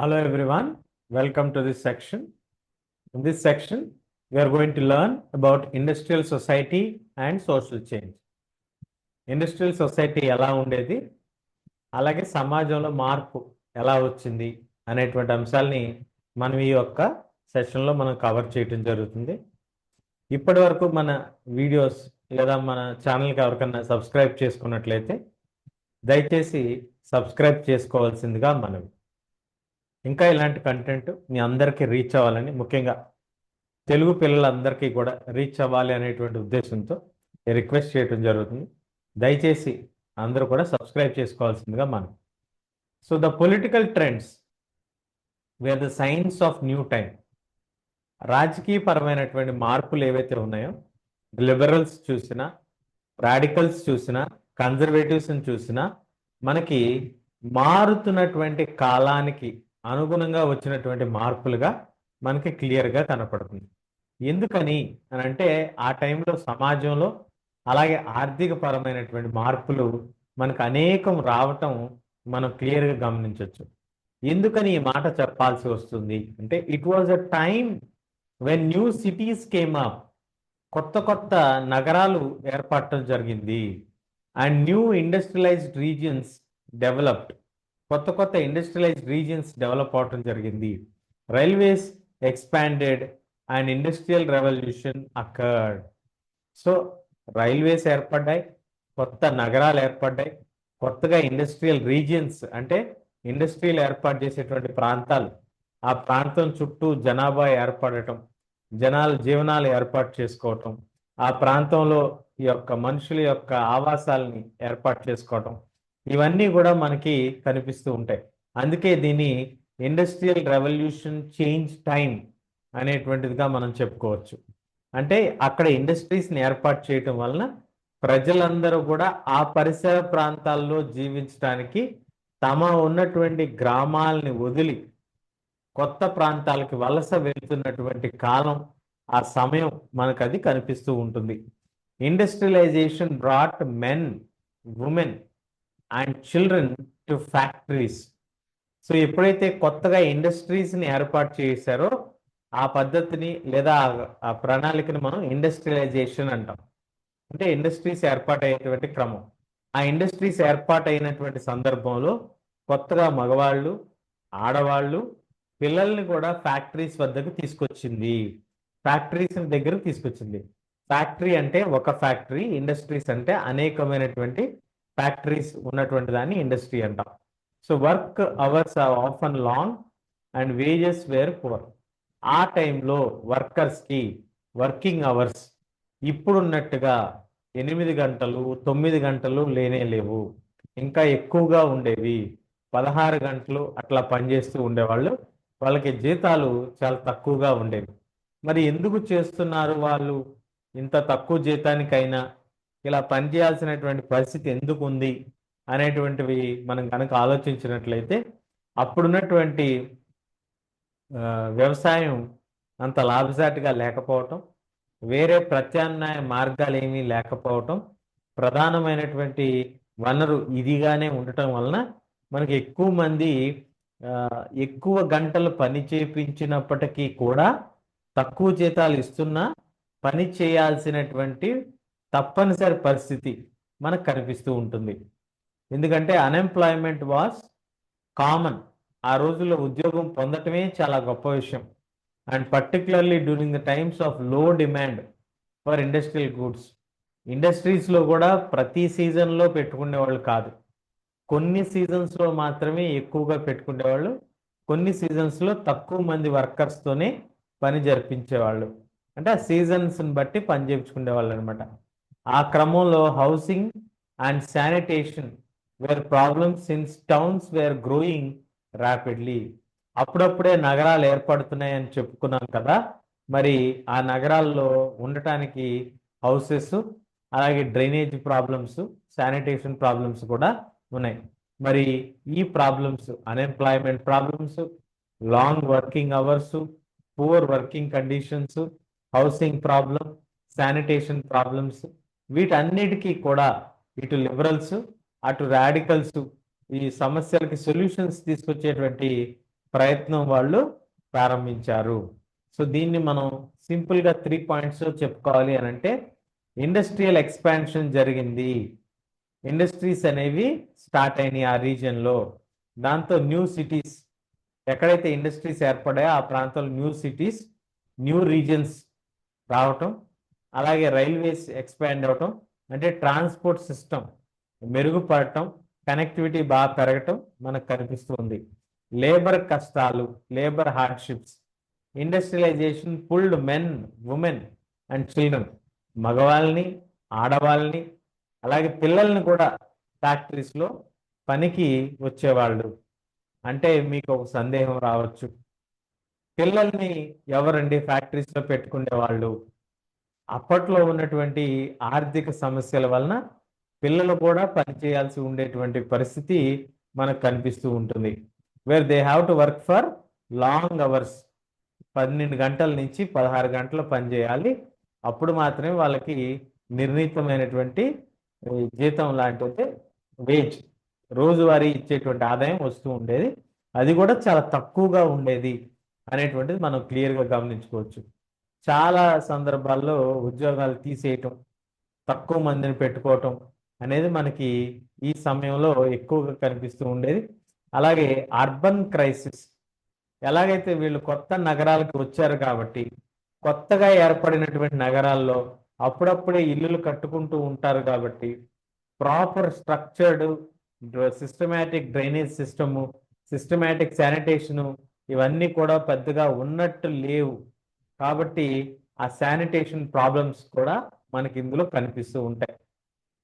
Hello everyone, welcome to this section. In this section, we are going to learn about industrial society and social change. Industrial society ఎలా ఉండేది, అలాగే సమాజంలో మార్పు ఎలా వచ్చింది అనేటువంటి అంశాలని మనం ఈ యొక్క సెషన్లో మనం కవర్ చేయడం జరుగుతుంది. ఇప్పటి వరకు మన వీడియోస్ లేదా మన ఛానల్కి ఎవరికైనా సబ్స్క్రైబ్ చేసుకున్నట్లయితే దయచేసి సబ్స్క్రైబ్ చేసుకోవాల్సిందిగా మనవి. ఇంకా ఇలాంటి కంటెంట్ మీ అందరికీ రీచ్ అవ్వాలని, ముఖ్యంగా తెలుగు పిల్లలందరికీ కూడా రీచ్ అవ్వాలి అనేటువంటి ఉద్దేశంతో రిక్వెస్ట్ చేయడం జరుగుతుంది. దయచేసి అందరూ కూడా సబ్స్క్రైబ్ చేసుకోవాల్సిందిగా మనం. So the political trends were the signs of new time. రాజకీయపరమైనటువంటి మార్పులు ఏవైతే ఉన్నాయో, లిబరల్స్ చూసినా, రాడికల్స్ చూసినా, కన్జర్వేటివ్స్ని చూసినా, మనకి మారుతున్నటువంటి కాలానికి అనుగుణంగా వచ్చినటువంటి మార్పులుగా మనకి క్లియర్గా కనపడుతుంది. ఎందుకని అని అంటే, ఆ టైంలో సమాజంలో అలాగే ఆర్థిక పరమైనటువంటి మార్పులు మనకు అనేకం రావటం మనం క్లియర్గా గమనించవచ్చు. ఎందుకని ఈ మాట చెప్పాల్సి వస్తుంది అంటే, it was a time when new cities came up. కొత్త కొత్త నగరాలు ఏర్పడటం జరిగింది. And new industrialised regions developed. కొత్త కొత్త ఇండస్ట్రియలైజ్డ్ రీజియన్స్ డెవలప్ అవటం జరిగింది. Railways expanded and industrial revolution occurred. So railways ఏర్పడ్డాయి, కొత్త నగరాలు ఏర్పడ్డాయి, కొత్తగా ఇండస్ట్రియల్ రీజియన్స్ అంటే ఇండస్ట్రీలు ఏర్పాటు చేసేటువంటి ప్రాంతాలు, ఆ ప్రాంతం చుట్టూ జనాభా ఏర్పడటం, జనాల జీవనాలు ఏర్పాటు చేసుకోవటం, ఆ ప్రాంతంలో ఈ యొక్క మనుషుల యొక్క ఆవాసాలని ఏర్పాటు చేసుకోవటం, ఇవన్నీ కూడా మనకి కనిపిస్తూ ఉంటాయి. అందుకే దీన్ని ఇండస్ట్రియల్ రెవల్యూషన్ చేంజ్ టైం అనేటువంటిదిగా మనం చెప్పుకోవచ్చు. అంటే అక్కడ ఇండస్ట్రీస్ని ఏర్పాటు చేయటం వలన ప్రజలందరూ కూడా ఆ పరిసర ప్రాంతాల్లో జీవించడానికి తమ ఉన్నటువంటి గ్రామాలని వదిలి కొత్త ప్రాంతాలకి వలస వెళ్తున్నటువంటి కాలం, ఆ సమయం మనకు అది కనిపిస్తూ ఉంటుంది. Industrialization brought men, women and children to factories. So ఎప్పుడైతే కొత్తగా ఇండస్ట్రీస్ని ఏర్పాటు చేశారో ఆ పద్ధతిని లేదా ఆ ప్రణాళికను మనం ఇండస్ట్రియలైజేషన్ అంటాం. అంటే ఇండస్ట్రీస్ ఏర్పాటయ్యేటువంటి క్రమం. ఆ ఇండస్ట్రీస్ ఏర్పాటైనటువంటి సందర్భంలో కొత్తగా మగవాళ్ళు, ఆడవాళ్ళు, పిల్లల్ని కూడా ఫ్యాక్టరీస్ వద్దకు తీసుకొచ్చింది. ఫ్యాక్టరీస్ దగ్గరకు తీసుకొచ్చింది. ఫ్యాక్టరీ అంటే ఒక ఫ్యాక్టరీ, ఇండస్ట్రీస్ అంటే అనేకమైనటువంటి ఫ్యాక్టరీస్ ఉన్నటువంటి దాన్ని ఇండస్ట్రీ అంటాం. So work hours are often long and wages were poor. ఆ టైంలో వర్కర్స్కి వర్కింగ్ అవర్స్ ఇప్పుడున్నట్టుగా 8 గంటలు 9 గంటలు లేనే లేవు, ఇంకా ఎక్కువగా ఉండేవి. 16 గంటలు అట్లా పనిచేస్తూ ఉండేవాళ్ళు. వాళ్ళకి జీతాలు చాలా తక్కువగా ఉండేవి. మరి ఎందుకు చేస్తున్నారు వాళ్ళు ఇంత తక్కువ జీతానికైనా ఇలా పనిచేయాల్సినటువంటి పరిస్థితి ఎందుకు ఉంది అనేటువంటివి మనం కనుక ఆలోచించినట్లయితే, అప్పుడున్నటువంటి వ్యవసాయం అంత లాభసాటిగా లేకపోవటం, వేరే ప్రత్యామ్నాయ మార్గాలు ఏమీ లేకపోవటం, ప్రధానమైనటువంటి వనరు ఇదిగానే ఉండటం వలన మనకి ఎక్కువ మంది ఎక్కువ గంటలు పని చేయించినప్పటికీ కూడా తక్కువ జీతాలు ఇస్తున్నా పని చేయాల్సినటువంటి తప్పనిసరి పరిస్థితి మనకు కనిపిస్తూ ఉంటుంది. ఎందుకంటే అన్ఎంప్లాయ్మెంట్ వాస్ కామన్. ఆ రోజుల్లో ఉద్యోగం పొందటమే చాలా గొప్ప విషయం. And particularly during the times of లో డిమాండ్ ఫర్ ఇండస్ట్రియల్ గూడ్స్. ఇండస్ట్రీస్లో కూడా ప్రతి సీజన్లో పెట్టుకునేవాళ్ళు కాదు. కొన్ని సీజన్స్లో మాత్రమే ఎక్కువగా పెట్టుకునేవాళ్ళు. కొన్ని సీజన్స్లో తక్కువ మంది వర్కర్స్తోనే పని జరిపించేవాళ్ళు. అంటే ఆ సీజన్స్ని బట్టి పని చేయించుకునేవాళ్ళు అనమాట. ఆ క్రమంలో housing and sanitation were problems since towns were growing rapidly. అప్పుడప్పుడే నగరాలు ఏర్పడుతున్నాయని చెప్పుకున్నాం కదా. మరి ఆ నగరాల్లో ఉండటానికి హౌసెస్, అలాగే డ్రైనేజ్ ప్రాబ్లమ్స్, శానిటేషన్ ప్రాబ్లమ్స్ కూడా ఉన్నాయి. మరి ఈ problems, unemployment problems, long working hours, poor working conditions, housing problem, sanitation problems, వీటన్నిటికీ కూడా ఇటు లిబరల్స్ అటు రాడికల్స్ ఈ సమస్యలకి సొల్యూషన్స్ తీసుకొచ్చేటువంటి ప్రయత్నం వాళ్ళు ప్రారంభించారు. సో దీన్ని మనం సింపుల్గా 3 పాయింట్స్ చెప్పుకోవాలి అని అంటే, ఇండస్ట్రియల్ ఎక్స్పాన్షన్ జరిగింది, ఇండస్ట్రీస్ అనేవి స్టార్ట్ అయినాయి ఆ రీజియన్లో. దాంతో న్యూ సిటీస్, ఎక్కడైతే ఇండస్ట్రీస్ ఏర్పడాయో ఆ ప్రాంతంలో న్యూ సిటీస్, న్యూ రీజియన్స్ రావటం, అలాగే రైల్వేస్ ఎక్స్పాండ్ అవటం, అంటే ట్రాన్స్పోర్ట్ సిస్టమ్ మెరుగుపడటం, కనెక్టివిటీ బాగా పెరగటం మనకు కనిపిస్తుంది. లేబర్ కష్టాలు, labour hardships, industrialisation pulled men, women and children, మగవాళ్ళని, ఆడవాళ్ళని, అలాగే పిల్లల్ని కూడా ఫ్యాక్టరీస్లో పనికి వచ్చేవాళ్ళు. అంటే మీకు ఒక సందేహం రావచ్చు, పిల్లల్ని ఎవరండి ఫ్యాక్టరీస్లో పెట్టుకునే వాళ్ళు? అప్పట్లో ఉన్నటువంటి ఆర్థిక సమస్యల వలన పిల్లలు కూడా పనిచేయాల్సి ఉండేటువంటి పరిస్థితి మనకు కనిపిస్తూ ఉంటుంది. Where they have to work for long hours, 12 గంటల నుంచి 16 గంటలు పనిచేయాలి. అప్పుడు మాత్రమే వాళ్ళకి నిర్ణీతమైనటువంటి జీతం లాంటి వేజ్, రోజువారీ ఇచ్చేటువంటి ఆదాయం వస్తూ ఉండేది. అది కూడా చాలా తక్కువగా ఉండేది అనేటువంటిది మనం క్లియర్గా గమనించుకోవచ్చు. చాలా సందర్భాల్లో ఉద్యోగాలు తీసేయటం, తక్కువ మందిని పెట్టుకోవటం అనేది మనకి ఈ సమయంలో ఎక్కువగా కనిపిస్తూ ఉండేది. అలాగే అర్బన్ క్రైసిస్, ఎలాగైతే వీళ్ళు కొత్త నగరాలకు వచ్చారు కాబట్టి కొత్తగా ఏర్పడినటువంటి నగరాల్లో అప్పుడప్పుడే ఇల్లులు కట్టుకుంటూ ఉంటారు కాబట్టి proper structured systematic drainage system, systematic sanitation ఇవన్నీ కూడా పెద్దగా ఉన్నట్టు లేవు. కాబట్టి ఆ శానిటేషన్ ప్రాబ్లమ్స్ కూడా మనకి ఇందులో కనిపిస్తూ ఉంటాయి.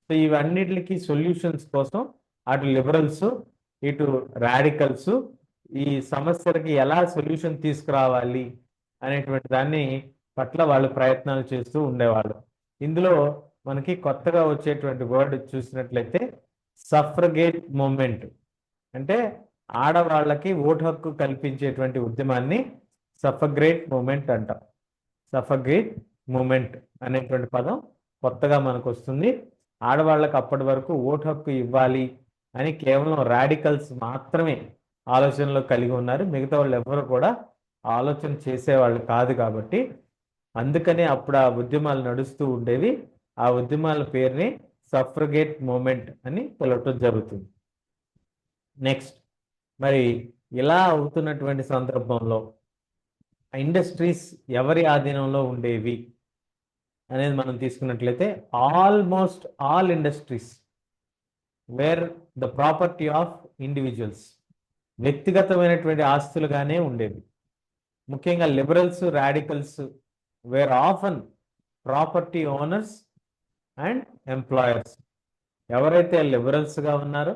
సో ఇవన్నిటికి సొల్యూషన్స్ కోసం అటు లిబరల్స్, ఇటు రాడికల్స్ ఈ సమస్యలకి ఎలా సొల్యూషన్ తీసుకురావాలి అనేటువంటి దాన్ని పట్ల వాళ్ళు ప్రయత్నాలు చేస్తూ ఉండేవాళ్ళు. ఇందులో మనకి కొత్తగా వచ్చేటువంటి వర్డ్ చూసినట్లయితే సఫ్రగేట్ మూమెంట్, అంటే ఆడవాళ్ళకి ఓటు హక్కు కల్పించేటువంటి ఉద్యమాన్ని సఫ్రగేట్ మూమెంట్ అంటాం. సఫ్రగేట్ మూమెంట్ అనేటువంటి పదం కొత్తగా మనకు వస్తుంది. ఆడవాళ్ళకి అప్పటి వరకు ఓటు హక్కు ఇవ్వాలి అని కేవలం రాడికల్స్ మాత్రమే ఆలోచనలో కలిగి ఉన్నారు. మిగతా వాళ్ళు ఎవరు కూడా ఆలోచన చేసేవాళ్ళు కాదు. కాబట్టి అందుకనే అప్పుడు ఆ ఉద్యమాలు నడుస్తూ ఉండేవి. ఆ ఉద్యమాల పేరుని సఫ్రగేట్ మూమెంట్ అని పిలవటం జరుగుతుంది. నెక్స్ట్, మరి ఇలా అవుతున్నటువంటి సందర్భంలో ఇండస్ట్రీస్ ఎవరి ఆధీనంలో ఉండేవి అనేది మనం తీసుకున్నట్లయితే almost all industries were the property of individuals, వ్యక్తిగతమైనటువంటి ఆస్తులుగానే ఉండేవి. ముఖ్యంగా liberals, radicals were often property owners and employers. ఎవరైతే లిబరల్స్గా ఉన్నారో,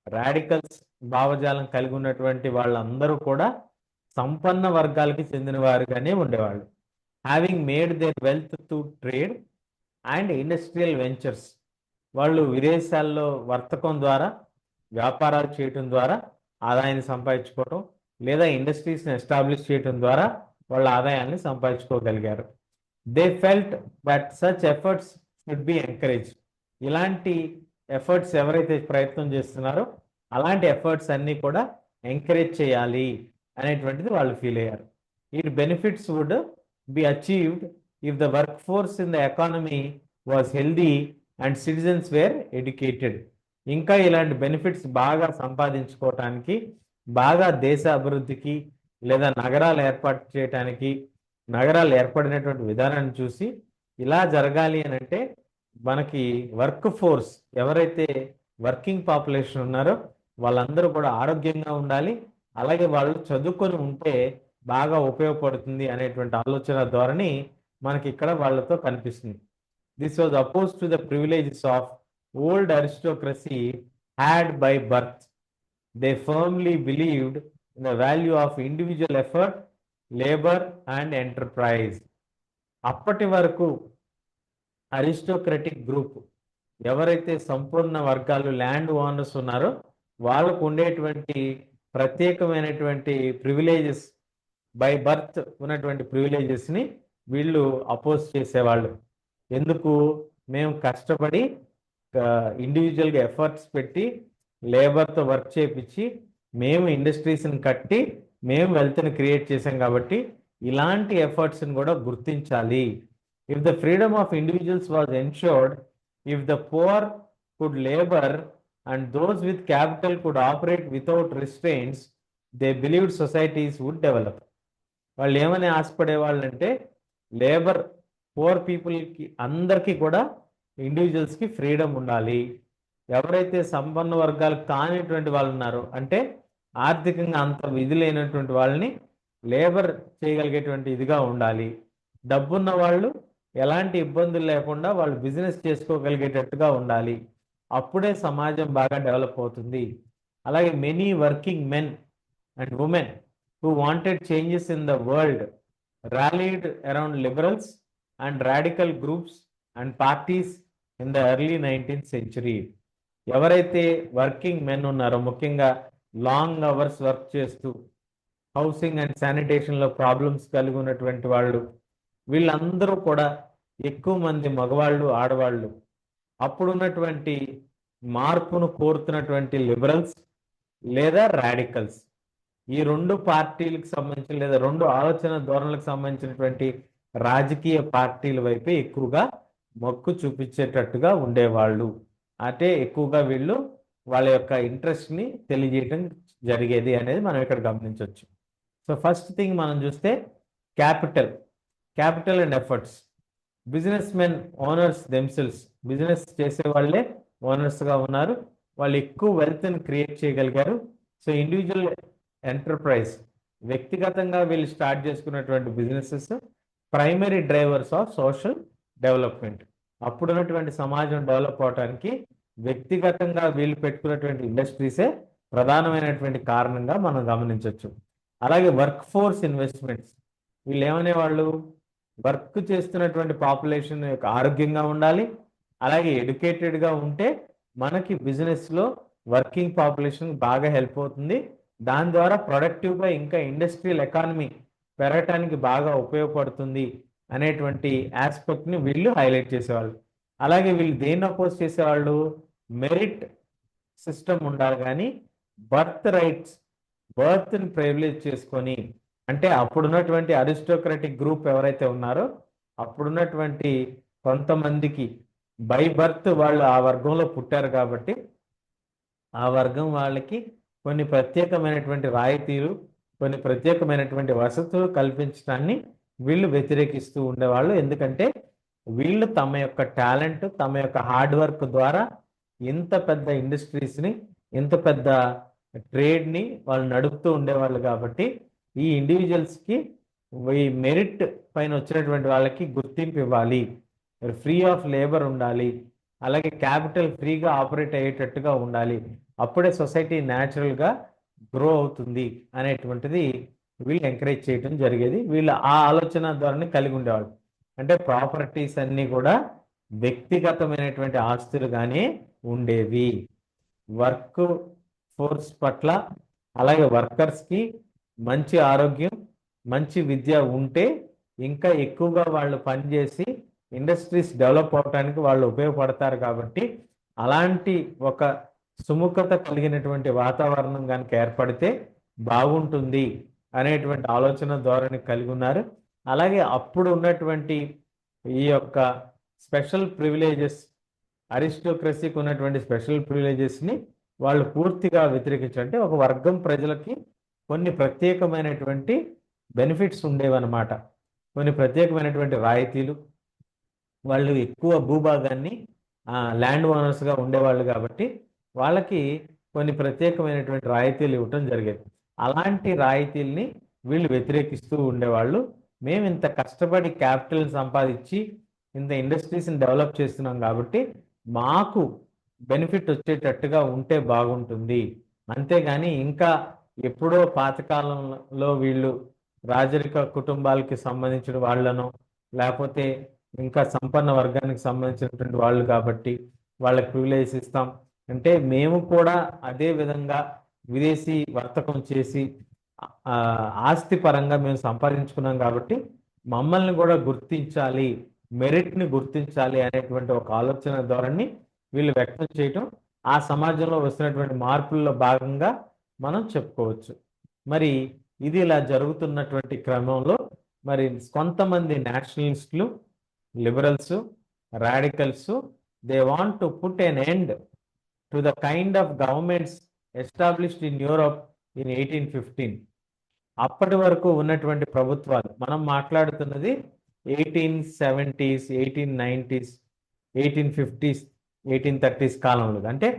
రాడికల్స్ భావజాలం కలిగి ఉన్నటువంటి వాళ్ళందరూ కూడా సంపన్న వర్గాలకి చెందిన వారుగానే ఉండేవాళ్ళు. Having made their wealth to trade and industrial ventures, వాళ్ళు విదేశాల్లో వర్తకం ద్వారా, వ్యాపారాలు చేయటం ద్వారా ఆదాయాన్ని సంపాదించుకోవటం, లేదా ఇండస్ట్రీస్ని ఎస్టాబ్లిష్ చేయటం ద్వారా వాళ్ళ ఆదాయాన్ని సంపాదించుకోగలిగారు. They felt that such efforts should be encourage. ఇలాంటి ఎఫర్ట్స్ ఎవరైతే ప్రయత్నం చేస్తున్నారో అలాంటి ఎఫర్ట్స్ అన్నీ కూడా ఎంకరేజ్ చేయాలి అనేటువంటిది వాళ్ళు ఫీల్ అయ్యారు. It benefits would be achieved if the work force in the economy was healthy and citizens were educated. ఇంకా ఇలాంటి బెనిఫిట్స్ బాగా సంపాదించుకోవటానికి, బాగా దేశ అభివృద్ధికి, లేదా నగరాలు ఏర్పాటు చేయటానికి, నగరాలు ఏర్పడినటువంటి విధానాన్ని చూసి ఇలా జరగాలి అని అంటే మనకి వర్క్ ఫోర్స్, ఎవరైతే వర్కింగ్ పాపులేషన్ ఉన్నారో వాళ్ళందరూ కూడా ఆరోగ్యంగా ఉండాలి, అలాగే వాళ్ళు చదువుకొని ఉంటే బాగా ఉపయోగపడుతుంది అనేటువంటి ఆలోచన ధోరణి మనకి ఇక్కడ వాళ్ళతో కనిపిస్తుంది. This was oppose to the privileges of old aristocracy had by birth. They firmly believed in the value of individual effort, labour and enterprise. అప్పటి వరకు అరిస్టోక్రటిక్ గ్రూప్, ఎవరైతే సంపూర్ణ వర్గాలు ల్యాండ్ ఓనర్స్ ఉన్నారో వాళ్ళకు ఉండేటువంటి ప్రత్యేకమైనటువంటి ప్రివిలేజెస్, బై బర్త్ ఉన్నటువంటి ప్రివిలేజెస్ని వీళ్ళు అపోజ్ చేసేవాళ్ళు. ఎందుకు? మేము కష్టపడి ఇండివిజువల్గా ఎఫర్ట్స్ పెట్టి లేబర్తో వర్క్ చేయించి మేము ఇండస్ట్రీస్ని కట్టి మేము వెల్త్ని క్రియేట్ చేసాం కాబట్టి ఇలాంటి ఎఫర్ట్స్ని కూడా గుర్తించాలి. If the freedom of individuals was ensured, if the poor could labour and those with capital could operate without restrains, they believed societies would develop. వాళ్ళు ఏమని ఆశపడే వాళ్ళంటే లేబర్, పూర్ పీపుల్కి అందరికీ కూడా ఇండివిజువల్స్కి ఫ్రీడమ్ ఉండాలి. ఎవరైతే సంపన్న వర్గాలకు కానిటువంటి వాళ్ళు ఉన్నారో, అంటే ఆర్థికంగా అంత విధి లేనటువంటి వాళ్ళని లేబర్ చేయగలిగేటువంటి ఇదిగా ఉండాలి. డబ్బున్న వాళ్ళు ఎలాంటి ఇబ్బందులు లేకుండా వాళ్ళు బిజినెస్ చేసుకోగలిగేటట్టుగా ఉండాలి. అప్పుడే సమాజం బాగా డెవలప్ అవుతుంది. అలాగే many working men and women who wanted changes in the world rallied around liberals and radical groups and parties in the early 19th century. ఎవరైతే వర్కింగ్ మెన్ ఉన్నారో, ముఖ్యంగా లాంగ్ అవర్స్ వర్క్ చేస్తూ హౌసింగ్ అండ్ శానిటేషన్లో ప్రాబ్లమ్స్ కలిగి ఉన్నటువంటి వాళ్ళు, వీళ్ళందరూ కూడా ఎక్కువ మంది మగవాళ్ళు, ఆడవాళ్ళు అప్పుడున్నటువంటి మార్పును కోరుతున్నటువంటి లిబరల్స్ లేదా రాడికల్స్, ఈ రెండు పార్టీలకు సంబంధించిన లేదా రెండు ఆలోచన ధోరణులకు సంబంధించినటువంటి రాజకీయ పార్టీల వైపే ఎక్కువగా మొక్కు చూపించేటట్టుగా ఉండేవాళ్ళు. అంటే ఎక్కువగా వీళ్ళు వాళ్ళ యొక్క ఇంట్రెస్ట్ని తెలియజేయటం జరిగేది అనేది మనం ఇక్కడ గమనించవచ్చు. సో ఫస్ట్ థింగ్ మనం చూస్తే capital and efforts. Business men owners themselves, business చేసే వాళ్ళే ఓనర్స్గా ఉన్నారు. వాళ్ళు ఎక్కువ వెల్త్ని క్రియేట్ చేయగలిగారు. సో ఇండివిజువల్ ఎంటర్ప్రైజ్, వ్యక్తిగతంగా వీళ్ళు స్టార్ట్ చేసుకున్నటువంటి businesses primary drivers of social development. అప్పుడున్నటువంటి సమాజం డెవలప్ అవడానికి వ్యక్తిగతంగా వీళ్ళు పెట్టుకున్నటువంటి ఇండస్ట్రీసే ప్రధానమైనటువంటి కారణంగా మనం గమనించవచ్చు. అలాగే వర్క్ ఫోర్స్ ఇన్వెస్ట్మెంట్స్, వీళ్ళు ఏమనేవాళ్ళు, వర్క్ చేస్తున్నటువంటి పాపులేషన్ ఆరోగ్యంగా ఉండాలి, అలాగే ఎడ్యుకేటెడ్గా ఉంటే మనకి బిజినెస్లో వర్కింగ్ పాపులేషన్ బాగా హెల్ప్ అవుతుంది. దాని ద్వారా ప్రొడక్టివ్గా ఇంకా ఇండస్ట్రియల్ ఎకానమీ పెరగటానికి బాగా ఉపయోగపడుతుంది అనేటువంటి ఆస్పెక్ట్ని వీళ్ళు హైలైట్ చేసేవాళ్ళు. అలాగే వీళ్ళు దేన్ని అపోజ్ చేసేవాళ్ళు, మెరిట్ సిస్టమ్ ఉండాలి కానీ బర్త్ని ప్రివిలేజ్ చేసుకొని, అంటే అప్పుడున్నటువంటి అరిస్టోక్రటిక్ గ్రూప్ ఎవరైతే ఉన్నారో అప్పుడున్నటువంటి కొంతమందికి బై బర్త్ వాళ్ళు ఆ వర్గంలో పుట్టారు కాబట్టి ఆ వర్గం వాళ్ళకి కొన్ని ప్రత్యేకమైనటువంటి రాయితీలు, కొన్ని ప్రత్యేకమైనటువంటి వసతులు కల్పించడాన్ని వీళ్ళు వ్యతిరేకిస్తూ ఉండేవాళ్ళు. ఎందుకంటే వీళ్ళు తమ యొక్క టాలెంట్, తమ యొక్క హార్డ్ వర్క్ ద్వారా ఇంత పెద్ద ఇండస్ట్రీస్ని, ఇంత పెద్ద ట్రేడ్ని వాళ్ళు నడుపుతూ ఉండేవాళ్ళు. కాబట్టి ఈ ఇండివిజువల్స్కి ఈ మెరిట్ పైన వచ్చినటువంటి వాళ్ళకి గుర్తింపు ఇవ్వాలి, ఫ్రీ ఆఫ్ లేబర్ ఉండాలి, అలాగే క్యాపిటల్ ఫ్రీగా ఆపరేట్ అయ్యేటట్టుగా ఉండాలి, అప్పుడే సొసైటీ న్యాచురల్గా గ్రో అవుతుంది అనేటువంటిది వీళ్ళు ఎంకరేజ్ చేయడం జరిగేది. వీళ్ళు ఆ ఆలోచన ధోరణి కలిగి ఉండేవాళ్ళు. అంటే ప్రాపర్టీస్ అన్నీ కూడా వ్యక్తిగతమైనటువంటి ఆస్తులుగానే ఉండేవి. వర్క్ ఫోర్స్ పట్ల, అలాగే వర్కర్స్కి మంచి ఆరోగ్యం, మంచి విద్య ఉంటే ఇంకా ఎక్కువగా వాళ్ళు పనిచేసి ఇండస్ట్రీస్ డెవలప్ అవడానికి వాళ్ళు ఉపయోగపడతారు. కాబట్టి అలాంటి ఒక సుముఖత కలిగినటువంటి వాతావరణం కనుక ఏర్పడితే బాగుంటుంది అనేటువంటి ఆలోచన ధోరణి కలిగి ఉన్నారు. అలాగే అప్పుడు ఉన్నటువంటి ఈ యొక్క స్పెషల్ ప్రివిలేజెస్, అరిస్టోక్రసీకి ఉన్నటువంటి స్పెషల్ ప్రివిలేజెస్ని వాళ్ళు పూర్తిగా వ్యతిరేకించాలంటే ఒక వర్గం ప్రజలకి కొన్ని ప్రత్యేకమైనటువంటి బెనిఫిట్స్ ఉండేవన్నమాట, కొన్ని ప్రత్యేకమైనటువంటి రాయితీలు. వాళ్ళు ఎక్కువ భూభాగాన్ని ల్యాండ్ ఓనర్స్గా ఉండేవాళ్ళు కాబట్టి వాళ్ళకి కొన్ని ప్రత్యేకమైనటువంటి రాయితీలు ఇవ్వటం జరిగేది. అలాంటి రాయితీల్ని వీళ్ళు వ్యతిరేకిస్తూ ఉండేవాళ్ళు. మేము ఇంత కష్టపడి క్యాపిటల్ సంపాదించి ఇంత ఇండస్ట్రీస్ని డెవలప్ చేస్తున్నాం కాబట్టి మాకు బెనిఫిట్ వచ్చేటట్టుగా ఉంటే బాగుంటుంది, అంతేగాని ఇంకా ఎప్పుడో పాతకాలంలో వీళ్ళు రాజరిక కుటుంబాలకి సంబంధించిన వాళ్ళను, లేకపోతే ఇంకా సంపన్న వర్గానికి సంబంధించినటువంటి వాళ్ళు కాబట్టి వాళ్ళకి ప్రివిలేజ్ ఇస్తాం అంటే మేము కూడా అదే విధంగా విదేశీ వర్తకం చేసి ఆస్తి పరంగా మేము సంపాదించుకున్నాం కాబట్టి మమ్మల్ని కూడా గుర్తించాలి, మెరిట్ని గుర్తించాలి అనేటువంటి ఒక ఆలోచన ధోరణి వీళ్ళు వ్యక్తం చేయటం ఆ సమాజంలో వస్తున్నటువంటి మార్పుల్లో భాగంగా మనం చెప్పుకోవచ్చు. మరి ఇది ఇలా జరుగుతున్నటువంటి క్రమంలో మరి కొంతమంది నేషనలిస్టులు, liberals, radicals they want to put an end to the kind of governments established in Europe in 1815. అప్పటి వరకు ఉన్నటువంటి ప్రభుత్వాలు, మనం మాట్లాడుతున్నది 1870s, 1890s, 1850s, 1830s కాలంలో, అంటే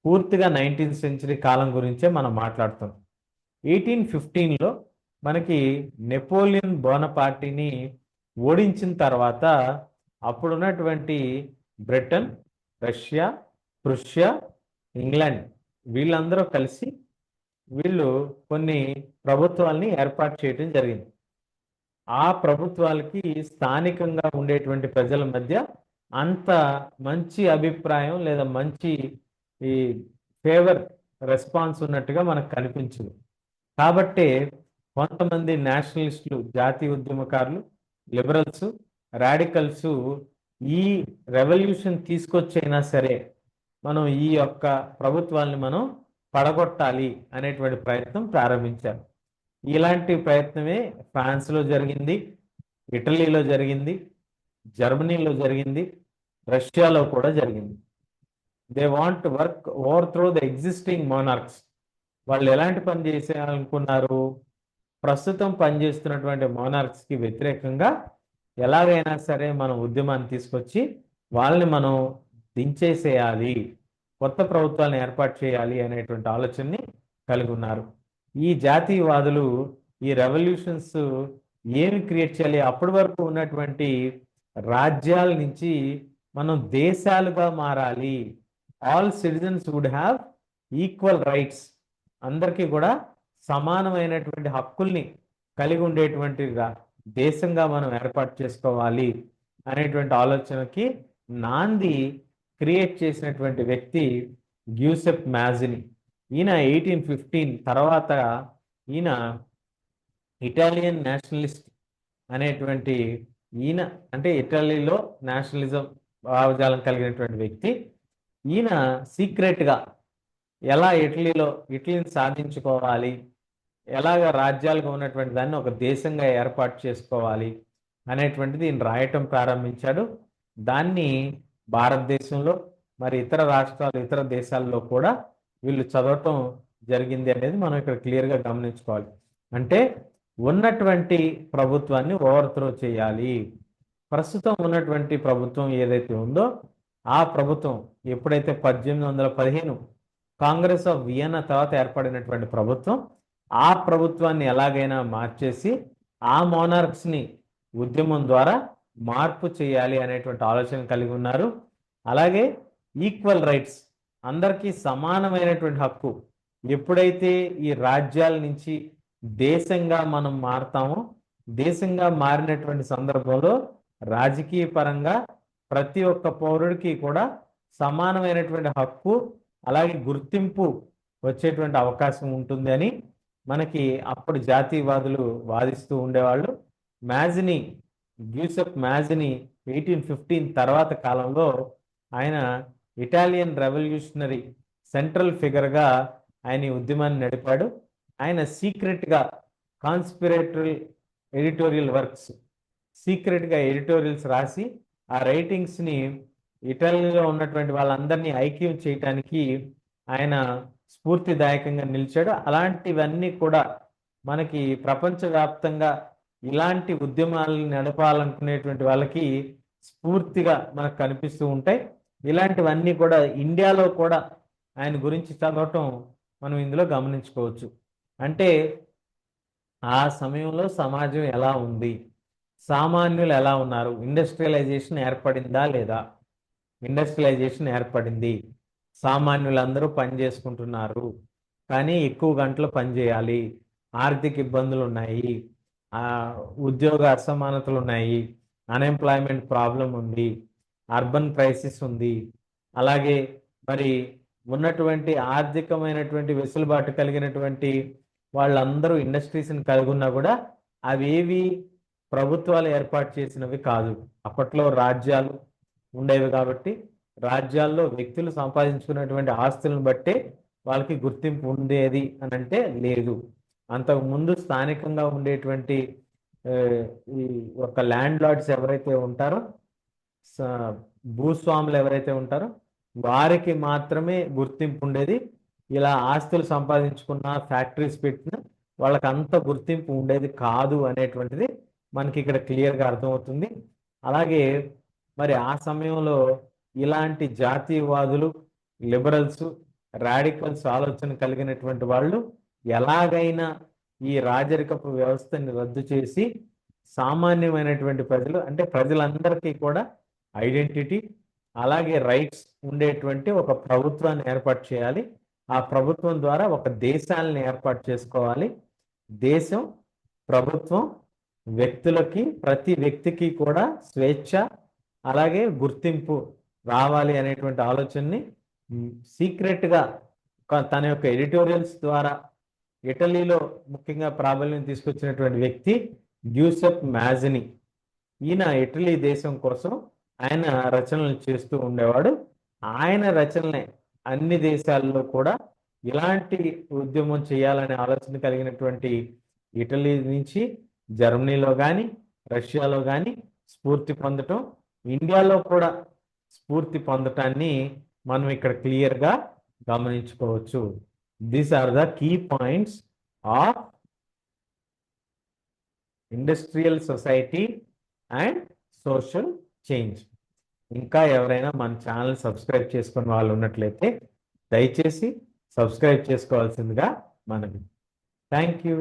పూర్తిగా 19th సెంచరీ కాలం గురించే మనం మాట్లాడుతున్నాం. 1815లో మనకి నెపోలియన్ బోనపార్టీని ఓడించిన తర్వాత అప్పుడున్నటువంటి బ్రిటన్, రష్యా, ప్రూషియా, ఇంగ్లాండ్ వీళ్ళందరూ కలిసి వీళ్ళు కొన్ని ప్రభుత్వాల్ని ఏర్పాటు చేయడం జరిగింది. ఆ ప్రభుత్వాలకి స్థానికంగా ఉండేటువంటి ప్రజల మధ్య అంత మంచి అభిప్రాయం లేదా మంచి ఈ ఫేవర్ రెస్పాన్స్ ఉన్నట్టుగా మనకు కనిపించదు. కాబట్టి కొంతమంది నేషనలిస్టులు, జాతీయ ఉద్యమకారులు, లిబరల్స్, రాడికల్స్ ఈ రెవల్యూషన్ తీసుకొచ్చైనా సరే మనం ఈ యొక్క ప్రభుత్వాన్ని మనం పడగొట్టాలి అనేటువంటి ప్రయత్నం ప్రారంభించారు. ఇలాంటి ప్రయత్నమే ఫ్రాన్స్లో జరిగింది, ఇటలీలో జరిగింది, జర్మనీలో జరిగింది, రష్యాలో కూడా జరిగింది. They want work over through the existing monarchs. వాళ్ళు ఎలాంటి పని చేసేయాలనుకున్నారు? ప్రస్తుతం పనిచేస్తున్నటువంటి మోనార్క్స్కి వ్యతిరేకంగా ఎలాగైనా సరే మనం ఉద్యమాన్ని తీసుకొచ్చి వాళ్ళని మనం దించేసేయాలి, కొత్త ప్రభుత్వాలను ఏర్పాటు చేయాలి అనేటువంటి ఆలోచనని కలిగి ఉన్నారు. ఈ జాతీయవాదులు ఈ రెవల్యూషన్స్ ఏమి క్రియేట్ చేయాలి? అప్పటి వరకు ఉన్నటువంటి రాజ్యాల నుంచి మనం దేశాలుగా మారాలి. All citizens would have equal rights. అందరికీ కూడా సమానమైనటువంటి హక్కుల్ని కలిగి ఉండేటువంటి దేశంగా మనం ఏర్పాటు చేసుకోవాలి అనేటువంటి ఆలోచనకి నాంది క్రియేట్ చేసినటువంటి వ్యక్తి గ్యూసెప్ మ్యాజిని. ఈయన 1815 తర్వాత ఈయన ఇటాలియన్ నేషనలిస్ట్ అనేటువంటి ఈయన, అంటే ఇటలీలో నేషనలిజం భావజాలం కలిగినటువంటి వ్యక్తి. ఈయన సీక్రెట్గా ఎలా ఇటలీని సాధించుకోవాలి, ఎలాగ రాజ్యాలుగా ఉన్నటువంటి దాన్ని ఒక దేశంగా ఏర్పాటు చేసుకోవాలి అనేటువంటిది ఈయన రాయటం ప్రారంభించాడు. దాన్ని భారతదేశంలో మరి ఇతర రాష్ట్రాలు, ఇతర దేశాల్లో కూడా వీళ్ళు చదవటం జరిగింది అనేది మనం ఇక్కడ క్లియర్గా గమనించుకోవాలి. అంటే ఉన్నటువంటి ప్రభుత్వాన్ని ఓవర్త్రో చేయాలి. ప్రస్తుతం ఉన్నటువంటి ప్రభుత్వం ఏదైతే ఉందో ఆ ప్రభుత్వం ఎప్పుడైతే 1815 కాంగ్రెస్ ఆఫ్ వియన్నా తర్వాత ఏర్పడినటువంటి ప్రభుత్వం, ఆ ప్రభుత్వాన్ని ఎలాగైనా మార్చేసి ఆ మోనార్క్స్ని ఉద్యమం ద్వారా మార్పు చేయాలి అనేటువంటి ఆలోచన కలిగి ఉన్నారు. అలాగే ఈక్వల్ రైట్స్, అందరికీ సమానమైనటువంటి హక్కు. ఎప్పుడైతే ఈ రాజ్యాల నుంచి దేశంగా మనం మారుతామో, దేశంగా మారినటువంటి సందర్భంలో రాజకీయ పరంగా ప్రతి ఒక్క పౌరుడికి కూడా సమానమైనటువంటి హక్కు, అలాగే గుర్తింపు వచ్చేటువంటి అవకాశం ఉంటుంది అని మనకి అప్పుడు జాతీయవాదులు వాదిస్తూ ఉండేవాళ్ళు. మ్యాజిని, గ్యూసెప్ మ్యాజిని 1815 తర్వాత కాలంలో ఆయన ఇటాలియన్ రెవల్యూషనరీ సెంట్రల్ ఫిగర్గా ఆయన ఈ ఉద్యమాన్ని నడిపాడు. ఆయన సీక్రెట్గా కాన్స్పిరేటరీ ఎడిటోరియల్ వర్క్స్, సీక్రెట్గా ఎడిటోరియల్స్ రాసి ఆ రైటింగ్స్ని ఇటలీలో ఉన్నటువంటి వాళ్ళందరినీ ఐక్యం చేయటానికి ఆయన స్ఫూర్తిదాయకంగా నిలిచాడు. అలాంటివన్నీ కూడా మనకి ప్రపంచవ్యాప్తంగా ఇలాంటి ఉద్యమాలను నడపాలనుకునేటువంటి వాళ్ళకి స్ఫూర్తిగా మనకు కనిపిస్తూ ఉంటాయి. ఇలాంటివన్నీ కూడా ఇండియాలో కూడా ఆయన గురించి చదవటం మనం ఇందులో గమనించుకోవచ్చు. అంటే ఆ సమయంలో సమాజం ఎలా ఉంది, సామాన్యులు ఎలా ఉన్నారు, ఇండస్ట్రియలైజేషన్ ఏర్పడిందా లేదా? ఇండస్ట్రియలైజేషన్ ఏర్పడింది, సామాన్యులందరూ పని చేసుకుంటున్నారు, కానీ ఎక్కువ గంటలు పని చేయాలి, ఆర్థిక ఇబ్బందులు ఉన్నాయి, ఉద్యోగ అసమానతలు ఉన్నాయి, అన్ఎంప్లాయ్మెంట్ ప్రాబ్లం ఉంది, అర్బన్ క్రైసిస్ ఉంది. అలాగే మరి ఉన్నటువంటి ఆర్థికమైనటువంటి వెసులుబాటు కలిగినటువంటి వాళ్ళందరూ ఇండస్ట్రీస్ని కలిగి ఉన్నా కూడా అవేవి ప్రభుత్వాలు ఏర్పాటు చేసినవి కాదు. అప్పట్లో రాజ్యాలు ఉండేవి కాబట్టి రాజ్యాల్లో వ్యక్తులు సంపాదించుకున్నటువంటి ఆస్తులను బట్టే వాళ్ళకి గుర్తింపు ఉండేది అని అంటే లేదు. అంతకుముందు స్థానికంగా ఉండేటువంటి ఆ, ఈ ఒక ల్యాండ్ లార్డ్స్ ఎవరైతే ఉంటారో భూస్వాములు ఎవరైతే ఉంటారో వారికి మాత్రమే గుర్తింపు ఉండేది. ఇలా ఆస్తులు సంపాదించుకున్న ఫ్యాక్టరీస్ పెట్టిన వాళ్ళకి అంత గుర్తింపు ఉండేది కాదు అనేటువంటిది మనకి ఇక్కడ క్లియర్గా అర్థమవుతుంది. అలాగే మరి ఆ సమయంలో ఇలాంటి జాతీయవాదులు, లిబరల్స్, రాడికల్స్ ఆలోచన కలిగినటువంటి వాళ్ళు ఎలాగైనా ఈ రాజరికపు వ్యవస్థని రద్దు చేసి సామాన్యమైనటువంటి ప్రజలు అంటే ప్రజలందరికీ కూడా ఐడెంటిటీ అలాగే రైట్స్ ఉండేటువంటి ఒక ప్రభుత్వాన్ని ఏర్పాటు చేయాలి. ఆ ప్రభుత్వం ద్వారా ఒక దేశాలను ఏర్పాటు చేసుకోవాలి. దేశం, ప్రభుత్వం, వ్యక్తులకి ప్రతి వ్యక్తికి కూడా స్వేచ్ఛ అలాగే గుర్తింపు రావాలి అనేటువంటి ఆలోచనని సీక్రెట్గా తన యొక్క ఎడిటోరియల్స్ ద్వారా ఇటలీలో ముఖ్యంగా ప్రాబల్యం తీసుకొచ్చినటువంటి వ్యక్తి గ్యూసెప్ మాజిని. ఈయన ఇటలీ దేశం కోసం ఆయన రచనలు చేస్తూ ఉండేవాడు. ఆయన రచనలే అన్ని దేశాల్లో కూడా ఇలాంటి ఉద్యమం చేయాలనే ఆలోచన కలిగినటువంటి ఇటలీ నుంచి జర్మనీలో కానీ రష్యాలో కానీ స్ఫూర్తి పొందటం, ఇండియాలో కూడా స్ఫూర్తి పొందటాన్ని మనం ఇక్కడ క్లియర్గా గమనించుకోవచ్చు. These are the key points of industrial society and social change. ఇంకా ఎవరైనా మన ఛానల్ సబ్స్క్రైబ్ చేసుకున్న వాళ్ళు ఉన్నట్లయితే దయచేసి సబ్స్క్రైబ్ చేసుకోవాల్సిందిగా మనవి. Thank you.